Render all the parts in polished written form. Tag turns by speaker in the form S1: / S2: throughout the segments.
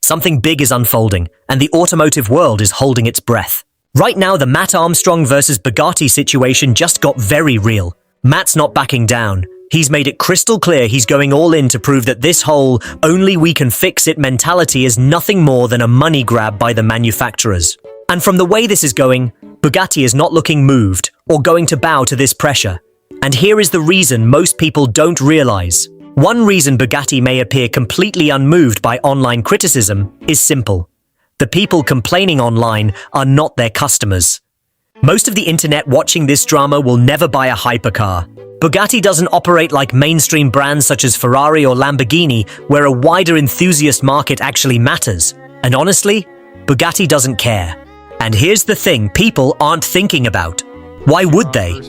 S1: Something big is unfolding, and the automotive world is holding its breath. Right now, the Matt Armstrong versus Bugatti situation just got very real. Matt's not backing down. He's made it crystal clear he's going all in to prove that this whole only we can fix it mentality is nothing more than a money grab by the manufacturers. And from the way this is going, Bugatti is not looking moved or going to bow to this pressure. And here is the reason most people don't realize. One reason Bugatti may appear completely unmoved by online criticism is simple. The people complaining online are not their customers. Most of the internet watching this drama will never buy a hypercar. Bugatti doesn't operate like mainstream brands such as Ferrari or Lamborghini, where a wider enthusiast market actually matters. And honestly, Bugatti doesn't care. And here's the thing people aren't thinking about. Why would they?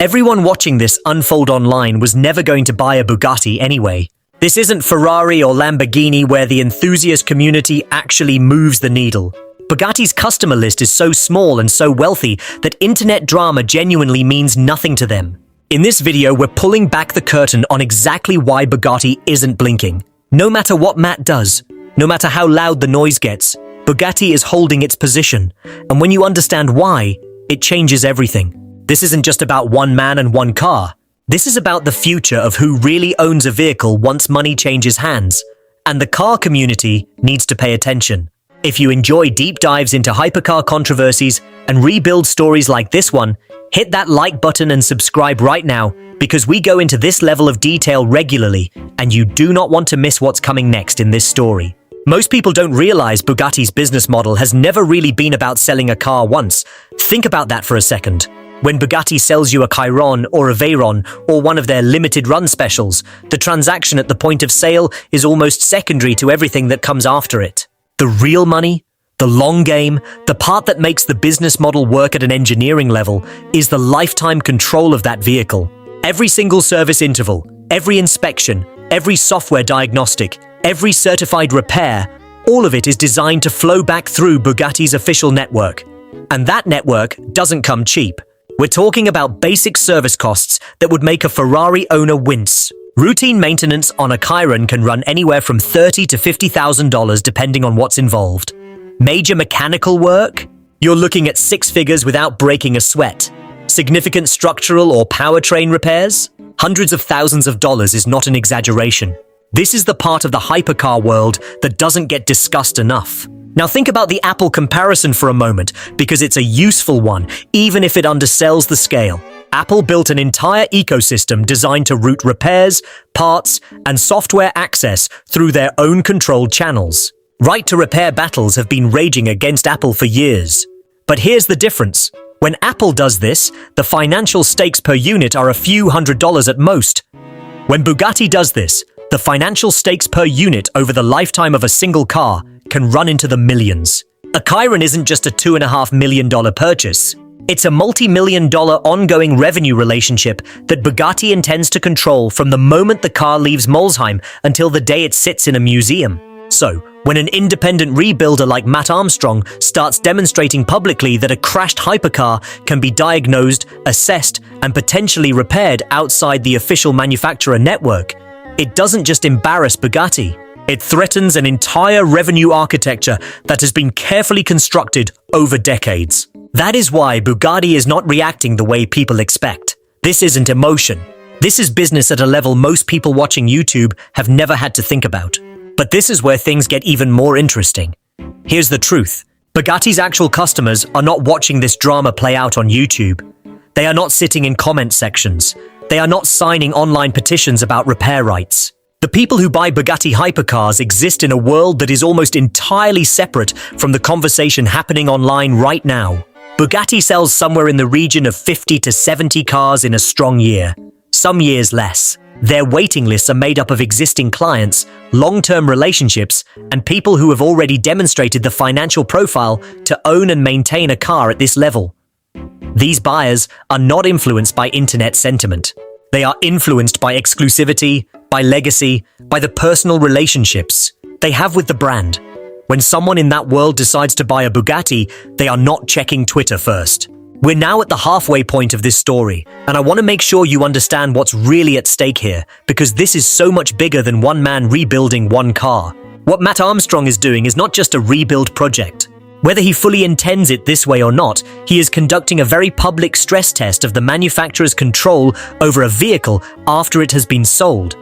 S1: Everyone watching this unfold online was never going to buy a Bugatti anyway. This isn't Ferrari or Lamborghini where the enthusiast community actually moves the needle. Bugatti's customer list is so small and so wealthy that internet drama genuinely means nothing to them. In this video, we're pulling back the curtain on exactly why Bugatti isn't blinking. No matter what Matt does, no matter how loud the noise gets, Bugatti is holding its position. And when you understand why, it changes everything. This isn't just about one man and one car. This is about the future of who really owns a vehicle once money changes hands. And the car community needs to pay attention. If you enjoy deep dives into hypercar controversies and rebuild stories like this one, hit that like button and subscribe right now, because we go into this level of detail regularly, and you do not want to miss what's coming next in this story. Most people don't realize Bugatti's business model has never really been about selling a car once. Think about that for a second. When Bugatti sells you a Chiron or a Veyron or one of their limited run specials, the transaction at the point of sale is almost secondary to everything that comes after it. The real money, the long game, the part that makes the business model work at an engineering level is the lifetime control of that vehicle. Every single service interval, every inspection, every software diagnostic, every certified repair, all of it is designed to flow back through Bugatti's official network. And that network doesn't come cheap. We're talking about basic service costs that would make a Ferrari owner wince. Routine maintenance on a Chiron can run anywhere from $30,000 to $50,000 depending on what's involved. Major mechanical work? You're looking at six figures without breaking a sweat. Significant structural or powertrain repairs? Hundreds of thousands of dollars is not an exaggeration. This is the part of the hypercar world that doesn't get discussed enough. Now think about the Apple comparison for a moment, because it's a useful one, even if it undersells the scale. Apple built an entire ecosystem designed to route repairs, parts, and software access through their own controlled channels. Right-to-repair battles have been raging against Apple for years. But here's the difference. When Apple does this, the financial stakes per unit are a few $100s at most. When Bugatti does this, the financial stakes per unit over the lifetime of a single car can run into the millions. A Chiron isn't just a $2.5 million purchase. It's a multi-million-dollar ongoing revenue relationship that Bugatti intends to control from the moment the car leaves Molsheim until the day it sits in a museum. So, when an independent rebuilder like Matt Armstrong starts demonstrating publicly that a crashed hypercar can be diagnosed, assessed, and potentially repaired outside the official manufacturer network, it doesn't just embarrass Bugatti. It threatens an entire revenue architecture that has been carefully constructed over decades. That is why Bugatti is not reacting the way people expect. This isn't emotion. This is business at a level most people watching YouTube have never had to think about. But this is where things get even more interesting. Here's the truth. Bugatti's actual customers are not watching this drama play out on YouTube. They are not sitting in comment sections. They are not signing online petitions about repair rights. The people who buy Bugatti hypercars exist in a world that is almost entirely separate from the conversation happening online right now. Bugatti sells somewhere in the region of 50 to 70 cars in a strong year. Some years less. Their waiting lists are made up of existing clients, long-term relationships, and people who have already demonstrated the financial profile to own and maintain a car at this level. These buyers are not influenced by internet sentiment. They are influenced by exclusivity, by legacy, by the personal relationships they have with the brand. When someone in that world decides to buy a Bugatti, they are not checking Twitter first. We're now at the halfway point of this story, and I want to make sure you understand what's really at stake here, because this is so much bigger than one man rebuilding one car. What Matt Armstrong is doing is not just a rebuild project. Whether he fully intends it this way or not, he is conducting a very public stress test of the manufacturer's control over a vehicle after it has been sold.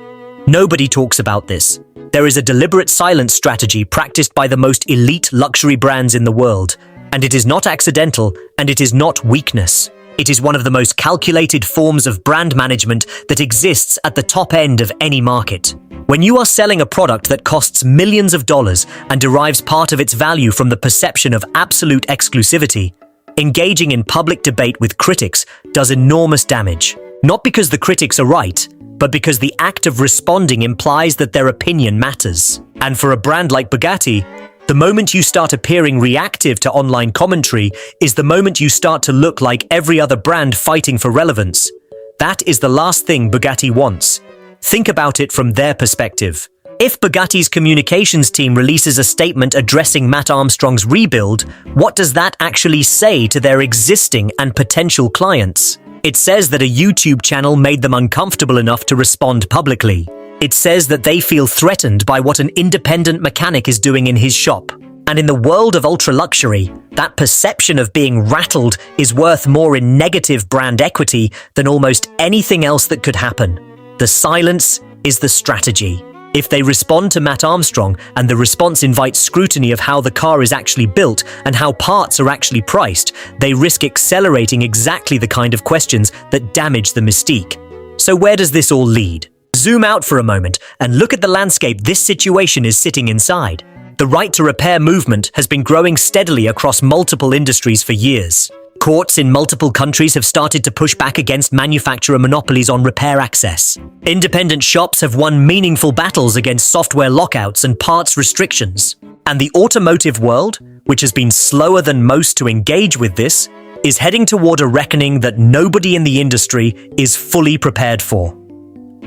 S1: Nobody talks about this. There is a deliberate silence strategy practiced by the most elite luxury brands in the world, and it is not accidental, and it is not weakness. It is one of the most calculated forms of brand management that exists at the top end of any market. When you are selling a product that costs millions of dollars and derives part of its value from the perception of absolute exclusivity, engaging in public debate with critics does enormous damage. Not because the critics are right, but because the act of responding implies that their opinion matters. And for a brand like Bugatti, the moment you start appearing reactive to online commentary is the moment you start to look like every other brand fighting for relevance. That is the last thing Bugatti wants. Think about it from their perspective. If Bugatti's communications team releases a statement addressing Matt Armstrong's rebuild, what does that actually say to their existing and potential clients? It says that a YouTube channel made them uncomfortable enough to respond publicly. It says that they feel threatened by what an independent mechanic is doing in his shop. And in the world of ultra-luxury, that perception of being rattled is worth more in negative brand equity than almost anything else that could happen. The silence is the strategy. If they respond to Matt Armstrong and the response invites scrutiny of how the car is actually built and how parts are actually priced, they risk accelerating exactly the kind of questions that damage the mystique. So where does this all lead? Zoom out for a moment and look at the landscape this situation is sitting inside. The right to repair movement has been growing steadily across multiple industries for years. Courts in multiple countries have started to push back against manufacturer monopolies on repair access. Independent shops have won meaningful battles against software lockouts and parts restrictions. And the automotive world, which has been slower than most to engage with this, is heading toward a reckoning that nobody in the industry is fully prepared for.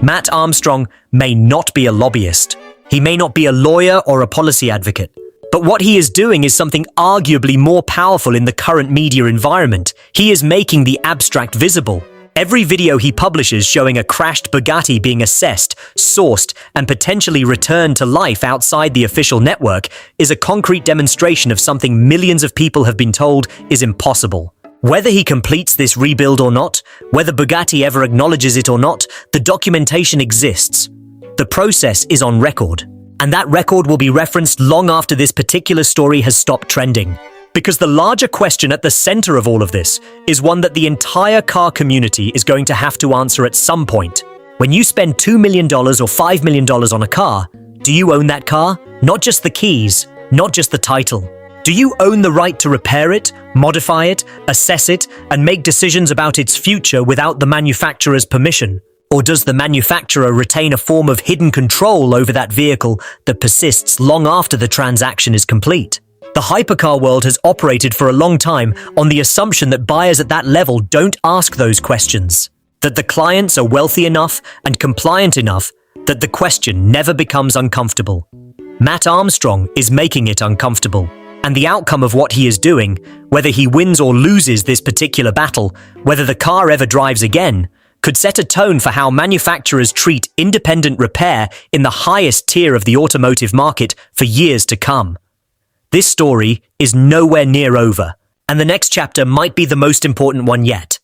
S1: Matt Armstrong may not be a lobbyist. He may not be a lawyer or a policy advocate. But what he is doing is something arguably more powerful in the current media environment. He is making the abstract visible. Every video he publishes showing a crashed Bugatti being assessed, sourced, and potentially returned to life outside the official network is a concrete demonstration of something millions of people have been told is impossible. Whether he completes this rebuild or not, whether Bugatti ever acknowledges it or not, the documentation exists. The process is on record. And that record will be referenced long after this particular story has stopped trending. Because the larger question at the center of all of this is one that the entire car community is going to have to answer at some point. When you spend $2 million or $5 million on a car, do you own that car? Not just the keys, not just the title. Do you own the right to repair it, modify it, assess it, and make decisions about its future without the manufacturer's permission? Or does the manufacturer retain a form of hidden control over that vehicle that persists long after the transaction is complete? The hypercar world has operated for a long time on the assumption that buyers at that level don't ask those questions, that the clients are wealthy enough and compliant enough that the question never becomes uncomfortable. Matt Armstrong is making it uncomfortable, and the outcome of what he is doing, whether he wins or loses this particular battle, whether the car ever drives again, could set a tone for how manufacturers treat independent repair in the highest tier of the automotive market for years to come. This story is nowhere near over, and the next chapter might be the most important one yet.